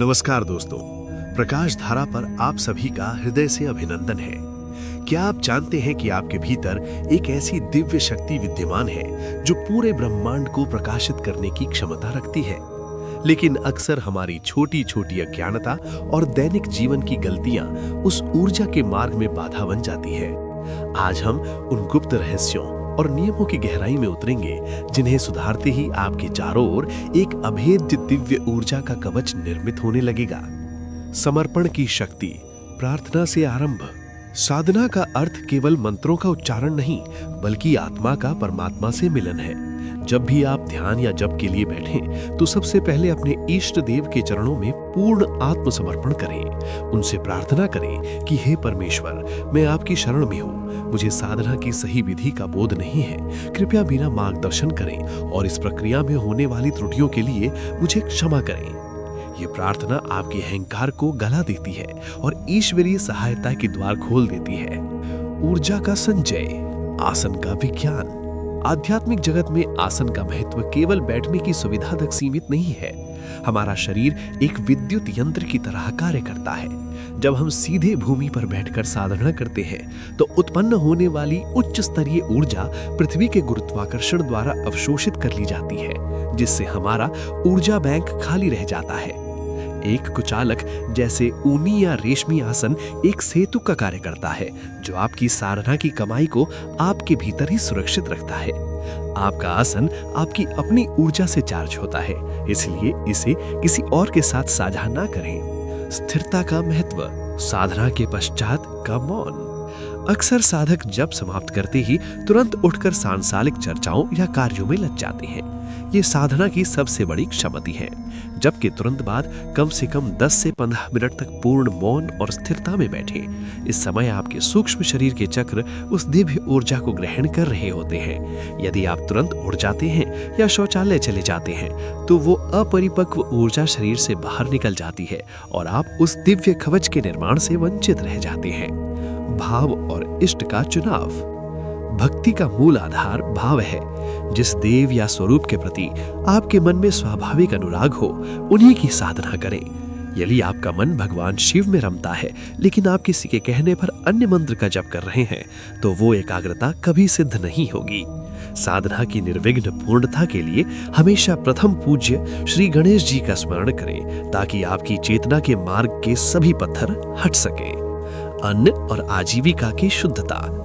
नमस्कार दोस्तों, प्रकाश धारा पर आप सभी का हृदय से अभिनंदन है। क्या आप जानते हैं कि आपके भीतर एक ऐसी दिव्य शक्ति विद्यमान है जो पूरे ब्रह्मांड को प्रकाशित करने की क्षमता रखती है? लेकिन अक्सर हमारी छोटी छोटी अज्ञानता और दैनिक जीवन की गलतियां उस ऊर्जा के मार्ग में बाधा बन जाती है। आज हम उन गुप्त रहस्यों और नियमों की गहराई में उतरेंगे जिन्हें सुधारते ही आपके चारों ओर एक अभेद्य दिव्य ऊर्जा का कवच निर्मित होने लगेगा। समर्पण की शक्ति, प्रार्थना से आरंभ। साधना का अर्थ केवल मंत्रों का उच्चारण नहीं, बल्कि आत्मा का परमात्मा से मिलन है। जब भी आप ध्यान या जप के लिए बैठें, तो सबसे पहले अपने इष्ट देव के चरणों में पूर्ण आत्मसमर्पण करें। उनसे प्रार्थना करें कि हे परमेश्वर, मैं आपकी शरण में हूँ। मुझे साधना की सही विधि का बोध नहीं है। कृपया मेरा मार्गदर्शन करें और इस प्रक्रिया में होने वाली त्रुटियों के लिए मुझे क्षमा करें। ये प्रार्थना आपके अहंकार को गला देती है और ईश्वरीय सहायता के द्वार खोल देती है। ऊर्जा का संचय, आसन का विज्ञान। आध्यात्मिक जगत में आसन का महत्व केवल बैठने की सुविधा तक सीमित नहीं है। हमारा शरीर एक विद्युत यंत्र की तरह कार्य करता है। जब हम सीधे भूमि पर बैठकर साधना करते हैं, तो उत्पन्न होने वाली उच्च स्तरीय ऊर्जा पृथ्वी के गुरुत्वाकर्षण द्वारा अवशोषित कर ली जाती है, जिससे हमारा ऊर्जा बैंक खाली रह जाता है। एक कुचालक जैसे ऊनी या रेशमी आसन एक सेतु का कार्य करता है, जो आपकी साधना की कमाई को आपके भीतर ही सुरक्षित रखता है। आपका आसन आपकी अपनी ऊर्जा से चार्ज होता है, इसलिए इसे किसी और के साथ साझा ना करें। स्थिरता का महत्व, साधना के पश्चात का मौन। अक्सर साधक जप समाप्त करते ही तुरंत उठकर सांसारिक चर्चाओं या कार्यों में लग जाते हैं। ये साधना की सबसे बड़ी क्षमता है। जबकि तुरंत बाद कम से कम 10 से 15 मिनट तक पूर्ण मौन और स्थिरता में बैठें। इस समय आपके सूक्ष्म शरीर के चक्र उस दिव्य ऊर्जा को ग्रहण कर रहे होते हैं। यदि आप तुरंत उठ जाते हैं या शौचालय चले जाते हैं, तो वो अपरिपक्व ऊर्जा शरीर से बाहर निकल जाती है और आप उस दिव्य कवच के निर्माण से वंचित रह जाते हैं। भाव और इष्ट का चुनाव। भक्ति का मूल आधार भाव है। जिस देव या स्वरूप के प्रति आपके मन में स्वाभाविक अनुराग हो, उन्हीं की साधना करें। यदि आपका मन भगवान शिव में रमता है, लेकिन आप किसी के कहने पर अन्य मंत्र का जप कर रहे हैं, तो वो एकाग्रता कभी सिद्ध नहीं होगी। साधना की निर्विघ्न पूर्णता के लिए हमेशा प्रथम पूज्य श्री गणेश जी का स्मरण करें, ताकि आपकी चेतना के मार्ग के सभी पत्थर हट सकें। अन्न और आजीविका की शुद्धता।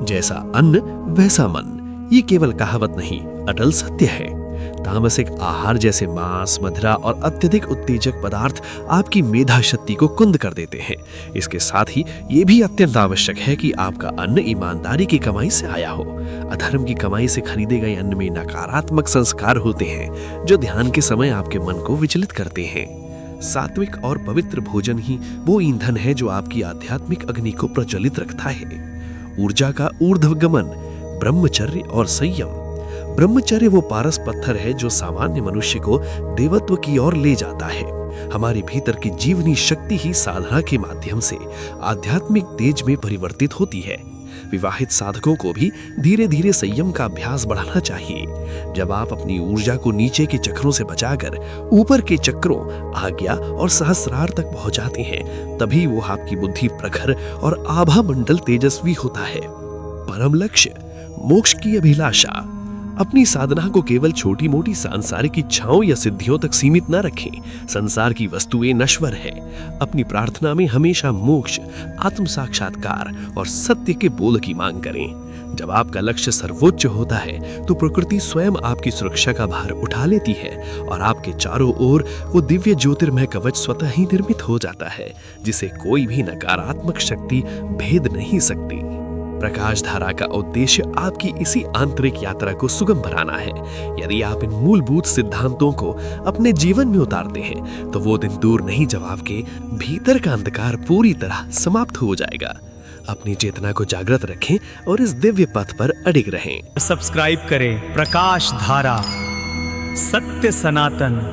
जैसा अन्न वैसा मन, ये केवल कहावत नहीं, अटल सत्य है। तामसिक आहार जैसे मांस, मदिरा और अत्यधिक उत्तेजक पदार्थ आपकी मेधा शक्ति को कुंद कर देते हैं। इसके साथ ही ये भी अत्यंत आवश्यक है कि आपका अन्न ईमानदारी की कमाई से आया हो। अधर्म की कमाई से खरीदे गए अन्न में नकारात्मक संस्कार होते हैं, जो ध्यान के समय आपके मन को विचलित करते हैं। सात्विक और पवित्र भोजन ही वो ईंधन है जो आपकी आध्यात्मिक अग्नि को प्रज्वलित रखता है। ऊर्जा का ऊर्ध्वगमन, ब्रह्मचर्य और संयम। ब्रह्मचर्य वो पारस पत्थर है जो सामान्य मनुष्य को देवत्व की ओर ले जाता है। हमारे भीतर की जीवनी शक्ति ही साधना के माध्यम से आध्यात्मिक तेज में परिवर्तित होती है। विवाहित साधकों को भी धीरे धीरे संयम का अभ्यास बढ़ाना चाहिए। जब आप अपनी ऊर्जा को नीचे के चक्रों से बचाकर ऊपर के चक्रों, आज्ञा और सहस्रार तक पहुंचाते हैं, तभी वो आपकी बुद्धि प्रखर और आभा मंडल तेजस्वी होता है। परम लक्ष्य, मोक्ष की अभिलाषा। अपनी साधना को केवल छोटी मोटी सांसारिक इच्छाओं या सिद्धियों तक सीमित न रखें। संसार की वस्तुएं नश्वर है। अपनी प्रार्थना में हमेशा मोक्ष, आत्म साक्षात्कार और सत्य के बोध की मांग करें। जब आपका लक्ष्य सर्वोच्च होता है, तो प्रकृति स्वयं आपकी सुरक्षा का भार उठा लेती है और आपके चारों ओर वो दिव्य ज्योतिर्मय कवच स्वतः ही निर्मित हो जाता है, जिसे कोई भी नकारात्मक शक्ति भेद नहीं सकती। प्रकाश धारा का उद्देश्य आपकी इसी आंतरिक यात्रा को सुगम बनाना है। यदि आप इन मूलभूत सिद्धांतों को अपने जीवन में उतारते हैं, तो वो दिन दूर नहीं जब आपके भीतर का अंधकार पूरी तरह समाप्त हो जाएगा। अपनी चेतना को जागृत रखें और इस दिव्य पथ पर अडिग रहें। सब्सक्राइब करें प्रकाश धारा, सत्य सनातन।